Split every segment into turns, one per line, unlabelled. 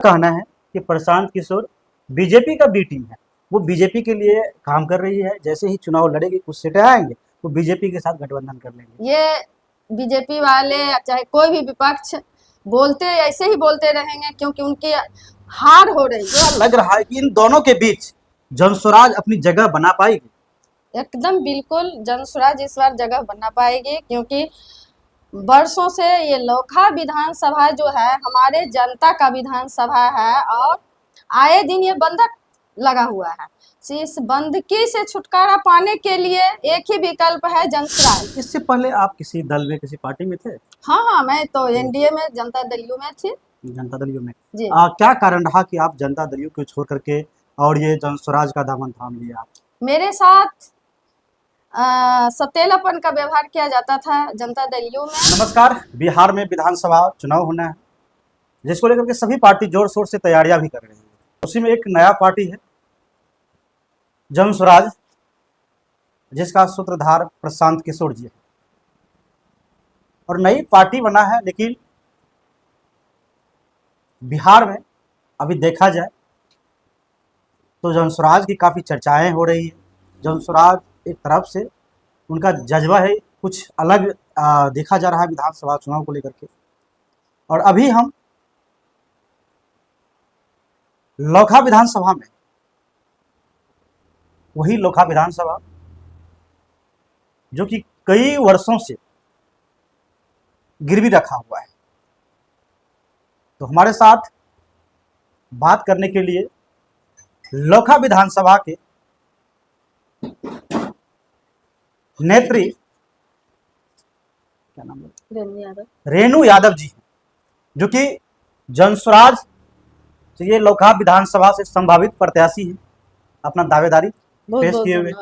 कहना है कि प्रशांत किशोर बीजेपी का बी टीम है। वो बीजेपी के लिए काम कर रही है। जैसे ही चुनाव लड़ेगी, कुछ सीटें आएंगे तो बीजेपी के साथ गठबंधन कर लेंगे।
ये बीजेपी वाले चाहे कोई भी विपक्ष बोलते ऐसे ही बोलते रहेंगे, क्योंकि उनकी हार हो रही है।
तो लग रहा है कि इन दोनों के बीच जनस्वराज अपनी जगह बना पाएगी।
एकदम बिल्कुल जनस्वराज इस बार जगह बना पाएगी, क्योंकि वर्षों से ये लोकहा विधानसभा जो है हमारे जनता का विधानसभा है और आए दिन ये बंधक लगा हुआ है। इस बंधकी से छुटकारा पाने के लिए एक ही विकल्प है जनस्वराज।
इससे पहले आप किसी दल में, किसी पार्टी में थे?
हाँ, मैं तो एनडीए में, जनता दल में थी।
जनता दल में
जी।
क्या कारण रहा कि आप जनता दल को छोड़ करके और ये जनस्वराज का दामन थाम लिया?
मेरे साथ सतेलापन का व्यवहार किया जाता था जनता दलियों में।
नमस्कार। बिहार में विधानसभा चुनाव होना है, जिसको लेकर के सभी पार्टी जोर शोर से तैयारियां भी कर रही है। उसी में एक नया पार्टी है जनस्वराज, जिसका सूत्रधार प्रशांत किशोर जी है। और नई पार्टी बना है, लेकिन बिहार में अभी देखा जाए तो जनस्वराज की काफ़ी चर्चाएं हो रही है। जनस्वराज एक तरफ से उनका जज्बा है कुछ अलग देखा जा रहा है विधानसभा चुनाव को लेकर के। और अभी हम लोकहा विधानसभा में, वही लोकहा विधानसभा जो कि कई वर्षों से गिरवी रखा हुआ है। तो हमारे साथ बात करने के लिए लोकहा विधानसभा के नेत्री, क्या नाम है, रेणु यादव जी हैं, जो कि जनस्वराज से ये लोकहा विधानसभा से संभावित प्रत्याशी हैं। अपना दावेदारी पेश किए हुए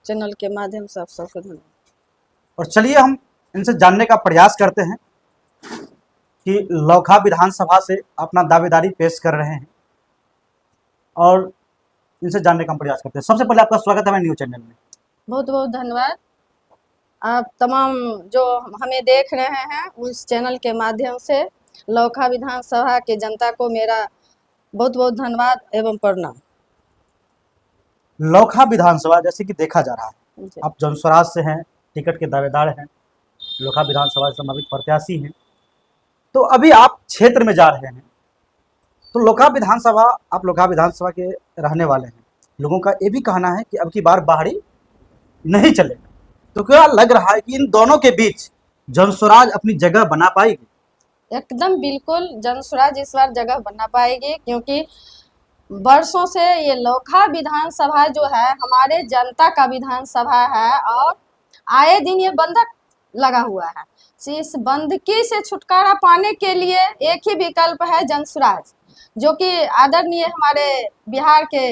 चैनल के माध्यम से आप सबको धन्यवाद।
और चलिए हम इनसे जानने का प्रयास करते हैं कि लोकहा विधानसभा से अपना दावेदारी पेश कर रहे हैं, और इनसे जानने का प्रयास करते हैं। सबसे पहले आपका स्वागत है हमारे न्यूज चैनल में।
बहुत बहुत धन्यवाद। आप तमाम जो हमें देख रहे हैं उस चैनल के माध्यम से लोकहा विधानसभा की जनता को मेरा बहुत बहुत धन्यवाद एवं प्रणाम।
लोकहा विधानसभा जैसे कि देखा जा रहा है, आप जनस्वराज से हैं, टिकट के दावेदार हैं, लोकहा विधानसभा से संभावित प्रत्याशी हैं। तो अभी आप क्षेत्र में जा रहे हैं, तो लोकहा विधानसभा, आप लोकहा विधानसभा के रहने वाले हैं। लोगों का ये भी कहना है कि अब की बार बाहरी नहीं चलेगा। तो क्या लग रहा है कि इन दोनों के बीच जनस्वराज अपनी जगह बना पाएगी?
एकदम बिल्कुल जनस्वराज इस बार जगह बना पाएगी, क्योंकि वर्षों से ये लोकहा विधानसभा जो है हमारे जनता का विधानसभा है और आए दिन ये बंधक लगा हुआ है। इस बंधकी से छुटकारा पाने के लिए एक ही विकल्प है जनस्वराज, जो कि आदरणीय हमारे बिहार के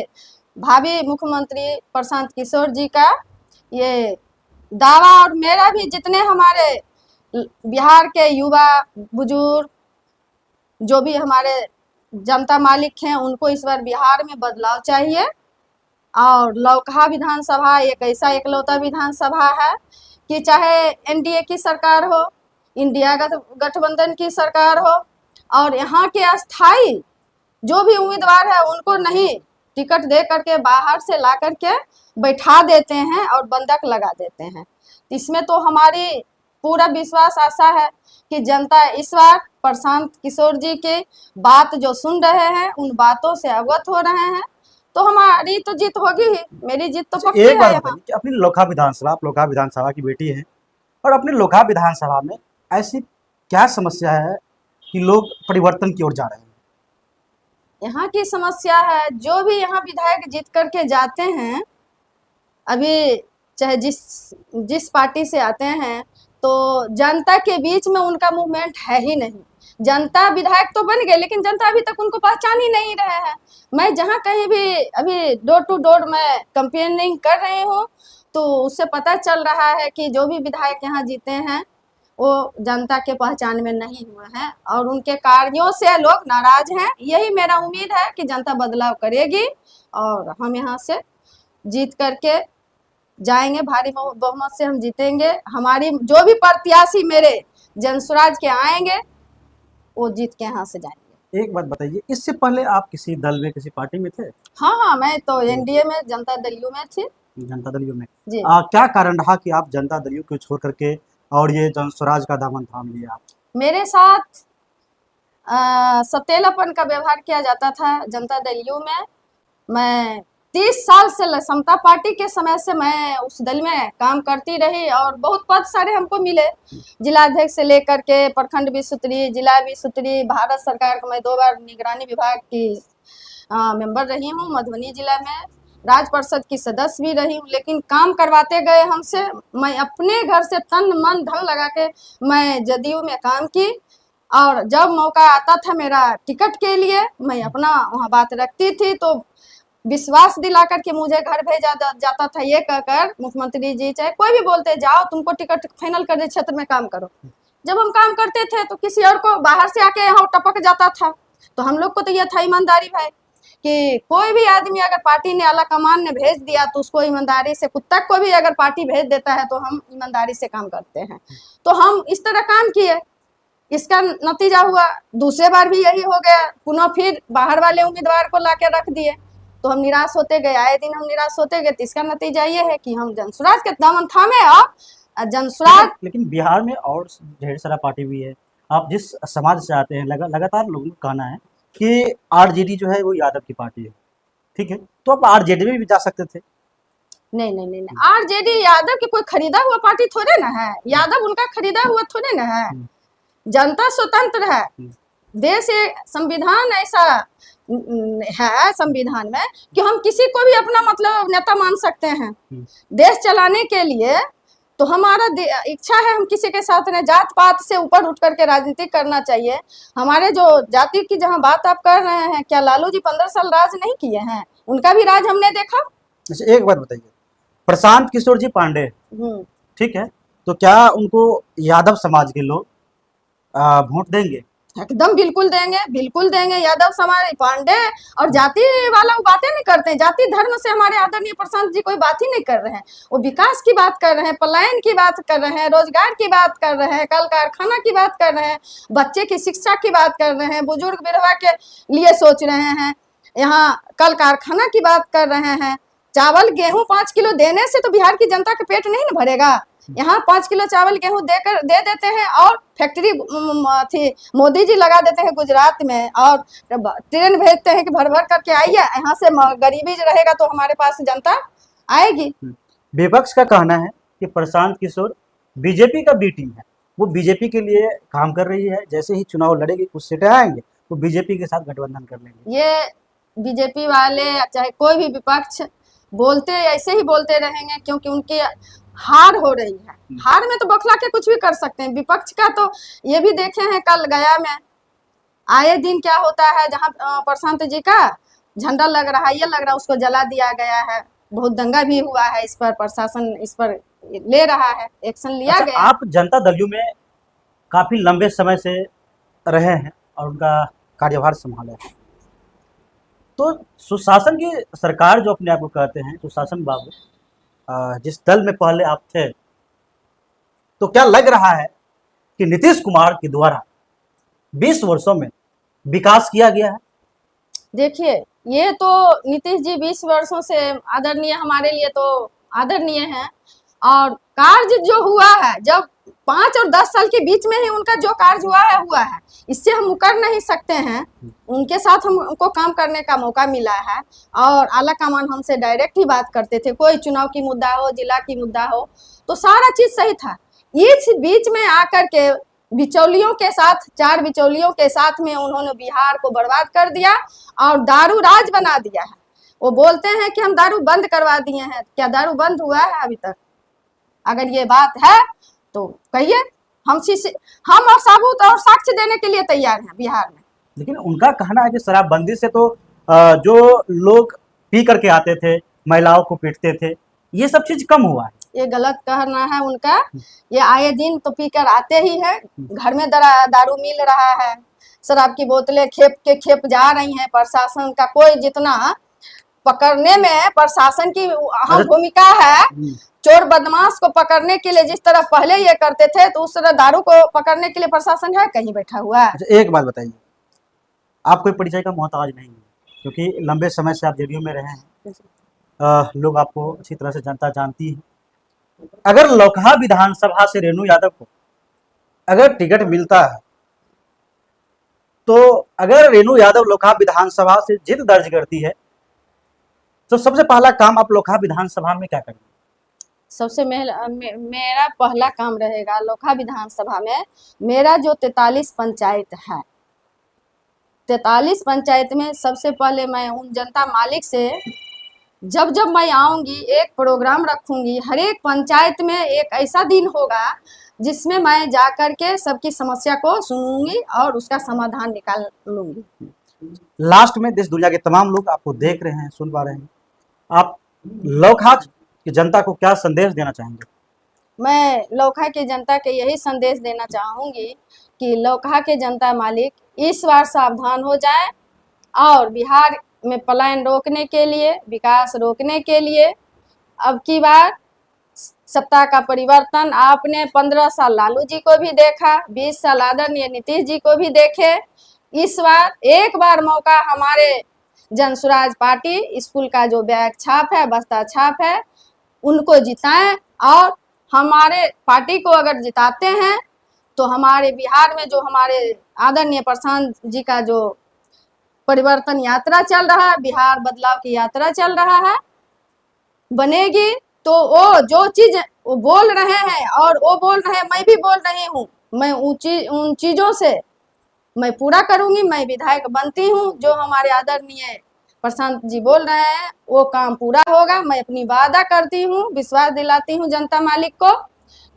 भावी मुख्यमंत्री प्रशांत किशोर जी का ये दावा, और मेरा भी, जितने हमारे बिहार के युवा बुजुर्ग जो भी हमारे जनता मालिक हैं, उनको इस बार बिहार में बदलाव चाहिए। और लोकहा विधानसभा एक ऐसा एकलौता विधानसभा है कि चाहे एनडीए की सरकार हो, इंडिया गठबंधन की सरकार हो, और यहाँ के अस्थाई जो भी उम्मीदवार है उनको नहीं टिकट दे करके बाहर से ला करके बैठा देते हैं और बंधक लगा देते हैं। इसमें तो हमारी पूरा विश्वास, आशा है कि जनता इस बार प्रशांत किशोर जी की बात जो सुन रहे हैं उन बातों से अवगत हो रहे हैं, तो हमारी तो जीत होगी ही। मेरी जीत तो पक्की है। यहाँ
अपनी लोकहा विधानसभा, आप लोकहा विधानसभा की बेटी हैं, और अपनी लोकहा विधानसभा में ऐसी क्या समस्या है कि लोग परिवर्तन की ओर जा रहे हैं?
यहाँ की समस्या है, जो भी यहाँ विधायक जीत करके जाते हैं, अभी चाहे जिस पार्टी से आते हैं, तो जनता के बीच में उनका मूवमेंट है ही नहीं। जनता विधायक तो बन गए, लेकिन जनता अभी तक उनको पहचान ही नहीं रहे हैं। मैं जहाँ कहीं भी अभी डोर टू डोर मैं कैंपेनिंग कर रही हूँ, तो उससे पता चल रहा है कि जो भी विधायक यहाँ जीते हैं वो जनता के पहचान में नहीं हुए हैं और उनके कार्यों से लोग नाराज हैं। यही मेरा उम्मीद है कि जनता बदलाव करेगी और हम यहाँ से जीत करके जाएंगे, भारी बहुमत से हम जीतेंगे। हमारी जो भी प्रत्याशी मेरे जनस्वराज के आएंगे वो जीत के यहाँ से जाएंगे।
एक बात बताइए, इससे पहले आप किसी दल में, किसी पार्टी में थे?
हाँ हाँ, मैं तो एनडीए में, जनता दल यू में थी
जनता दल यू में।
जी।
क्या कारण रहा कि आप जनता दल यू को छोड़ करके और ये जन स्वराज का दामन थाम लिया आप?
मेरे साथ सतेलापन का व्यवहार किया जाता था जनता दल यू में। मैं 30 साल से समता पार्टी के समय से मैं उस दल में काम करती रही और बहुत पद सारे हमको मिले, जिलाध्यक्ष से लेकर के प्रखंड विस्तृत, जिला विस्तृत। भारत सरकार को मैं 2 बार निगरानी विभाग की मेंबर रही हूँ मधुबनी जिला में, राज्य परिषद की सदस्य भी रही हूँ। लेकिन काम करवाते गए हमसे, मैं अपने घर से तन मन धन लगा के मैं जदयू में काम की और जब मौका आता था मेरा टिकट के लिए, मैं अपना वहाँ बात रखती थी तो विश्वास दिला करके मुझे घर भेजा जाता था, ये कहकर मुख्यमंत्री जी चाहे कोई भी बोलते जाओ तुमको टिकट फाइनल कर दे, क्षेत्र में काम करो। जब हम काम करते थे तो किसी और को बाहर से आके यहाँ टपक जाता था। तो हम लोग को तो यह था ईमानदारी भाई कि कोई भी आदमी अगर पार्टी ने आला कमान ने भेज दिया तो उसको ईमानदारी से, कुत्ता को भी अगर पार्टी भेज देता है तो हम ईमानदारी से काम करते हैं। तो हम इस तरह काम किए, इसका नतीजा हुआ दूसरे बार भी यही हो गया, पुनः फिर बाहर वाले उम्मीदवार को ला के रख दिए तो हम निराश होते गए, आए दिन हम निराश होते गए। तो इसका नतीजा ये है कि हम जनसुराज के दामन थामे और जनसुराज।
लेकिन बिहार में और ढेर सारा पार्टी भी है, आप जिस समाज से आते हैं, लगातार लोगों का कहना है कि आरजेडी जो है वो यादव की पार्टी है, ठीक है, तो आप आरजेडी में भी जा सकते थे।
नहीं नहीं नहीं, आरजेडी यादव की कोई खरीदा हुआ पार्टी थोड़े ना है, यादव उनका खरीदा हुआ थोड़े ना है। जनता स्वतंत्र है, देश संविधान ऐसा है संविधान में कि हम किसी को भी अपना मतलब नेता मान सकते हैं देश चलाने के लिए। तो हमारा इच्छा है हम किसी के साथ नहीं, जात पात से ऊपर उठ करके राजनीति करना चाहिए। हमारे जो जाति की जहां बात आप कर रहे हैं, क्या लालू जी 15 साल राज नहीं किए हैं? उनका भी राज हमने देखा।
अच्छा, एक बात बताइए, प्रशांत किशोर जी पांडे, ठीक है, तो क्या उनको यादव समाज के लोग वोट देंगे?
एकदम बिल्कुल देंगे, बिल्कुल देंगे। यादव समाज पांडे और जाति वाला वो बातें नहीं करते हैं, जाति धर्म से हमारे आदरणीय प्रशांत जी कोई बात ही नहीं कर रहे हैं। वो विकास की बात कर रहे हैं, पलायन की बात कर रहे हैं, रोजगार की बात कर रहे हैं, कल कारखाना की बात कर रहे हैं, बच्चे की शिक्षा की बात कर रहे हैं, बुजुर्ग विधवा के लिए सोच रहे हैं, यहाँ कल कारखाना की बात कर रहे हैं। चावल गेहूं 5 किलो देने से तो बिहार की जनता का पेट नहीं न भरेगा। यहाँ 5 किलो चावल गेहूं दे देते हैं और फैक्ट्री थी मोदी जी लगा देते हैं गुजरात में, और ट्रेन भेजते हैं कि भर भर करके आइए, यहाँ से गरीबी रहेगा तो हमारे पास जनता आएगी।
विपक्ष का कहना है कि प्रशांत किशोर बीजेपी का बी टीम है, वो बीजेपी के लिए काम कर रही है, जैसे ही चुनाव लड़ेगी कुछ सीटें आएंगे वो बीजेपी के साथ गठबंधन कर लेंगे।
ये बीजेपी वाले चाहे कोई भी विपक्ष बोलते ऐसे ही बोलते रहेंगे, क्योंकि उनकी हार हो रही है। हार में तो बखला के कुछ भी कर सकते हैं। विपक्ष का तो ये भी देखे हैं, कल गया में आए दिन क्या होता है, जहां प्रशांत जी का झंडा लग रहा है, ये लग रहा है उसको जला दिया गया है। बहुत दंगा भी हुआ है, इस पर प्रशासन इस पर ले रहा है, एक्शन लिया गया।
आप जनता दल यू में काफी लंबे समय से रहे हैं और उनका कार्यभार संभाला है, तो सुशासन की सरकार जो अपने आप को कहते हैं सुशासन बाबू, जिस दल में पहले आप थे, तो क्या लग रहा है कि नीतीश कुमार के द्वारा 20 वर्षों में विकास किया गया है?
देखिए, ये तो नीतीश जी 20 वर्षों से आदरणीय, हमारे लिए तो आदरणीय हैं, और कार्य जो हुआ है, जब 5 और 10 साल के बीच में ही उनका जो कार्य हुआ है, इससे हम मुकर नहीं सकते हैं। उनके साथ हमको काम करने का मौका मिला है और आला कमान हमसे डायरेक्ट ही बात करते थे, कोई चुनाव की मुद्दा हो, जिला की मुद्दा हो, तो सारा चीज सही था। इस बीच में आकर के बिचौलियों के साथ, 4 बिचौलियों के साथ में उन्होंने बिहार को बर्बाद कर दिया और दारू राज बना दिया है। वो बोलते हैं कि हम दारू बंद करवा दिए हैं, क्या दारू बंद हुआ है अभी तक? अगर ये बात है तो कहिए, हम और साबूत और साक्ष्य देने के लिए तैयार हैं बिहार में।
लेकिन उनका कहना है कि शराबबंदी से तो जो लोग पी करके आते थे, महिलाओं को पीटते थे, ये सब चीज कम हुआ है।
ये गलत कहना है उनका। ये आए दिन तो पीकर आते ही हैं, घर में दारू मिल रहा है, शराब की बोतलें खेप के खेप जा रही हैं। प्रशासन का कोई जितना पकड़ने में प्रशासन की अहम भूमिका है, चोर बदमाश को पकड़ने के लिए जिस तरह पहले ये करते थे, तो उस तरह दारू को पकड़ने के लिए प्रशासन है कहीं बैठा हुआ है।
एक बात बताइए, आप कोई परिचय का मोहताज नहीं है, क्योंकि लंबे समय से आप जेडीयू में रहे हैं। लोग आपको अच्छी तरह से जनता जानती है। अगर लोकहा विधानसभा से रेणु यादव को अगर टिकट मिलता है, तो अगर रेणु यादव लोकहा विधानसभा से जीत दर्ज करती है, तो सबसे पहला काम आप लोकहा विधानसभा में क्या करेंगे?
सबसे मेरा पहला काम रहेगा लोकहा विधानसभा में, मेरा जो 43 पंचायत है, 43 पंचायत में सबसे पहले मैं उन जनता मालिक से जब जब मैं आऊंगी एक प्रोग्राम रखूंगी। हर एक पंचायत में एक ऐसा दिन होगा जिसमें मैं जा कर के सबकी समस्या को सुनूंगी और उसका समाधान निकाल लूंगी।
लास्ट में देश दुनिया के तमाम लोग आपको देख रहे हैं, सुन पा रहे हैं, आप लोकहा की जनता को क्या संदेश देना चाहेंगे?
मैं लोकहा की जनता के यही संदेश देना चाहूंगी कि लोकहा के जनता मालिक इस बार सावधान हो जाए और बिहार में पलायन रोकने के लिए, विकास रोकने के लिए अब की बार सत्ता का परिवर्तन आपने 15 साल लालू जी को भी देखा, 20 साल आदरणीय नीतीश जी को भी देखे। इस बार एक बार मौका हमारे जनसुराज पार्टी स्कूल का जो बैग छाप है, बस्ता छाप है, उनको जिताएं। और हमारे पार्टी को अगर जिताते हैं तो हमारे बिहार में जो हमारे आदरणीय प्रशांत जी का जो परिवर्तन यात्रा चल रहा है, बिहार बदलाव की यात्रा चल रहा है, बनेगी। तो वो जो चीज वो बोल रहे हैं और वो बोल रहे हैं, मैं भी बोल रही हूँ, मैं उन चीजों से मैं पूरा करूंगी। मैं विधायक बनती हूँ, जो हमारे आदरणीय प्रशांत जी बोल रहे हैं वो काम पूरा होगा। मैं अपनी वादा करती हूँ, विश्वास दिलाती हूँ जनता मालिक को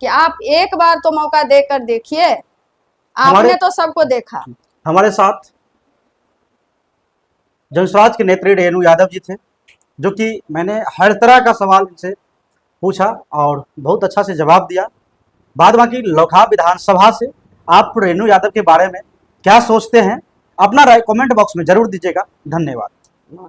कि आप एक बार तो मौका देकर देखिए। आपने तो सबको देखा।
हमारे साथ जनसुराज के नेत्री रेणु यादव जी थे, जो कि मैंने हर तरह का सवाल इनसे पूछा और बहुत अच्छा से जवाब दिया। बाद बाकी लोकहा विधानसभा से आप रेणु यादव के बारे में क्या सोचते हैं, अपना राय कमेंट बॉक्स में जरूर दीजिएगा। धन्यवाद।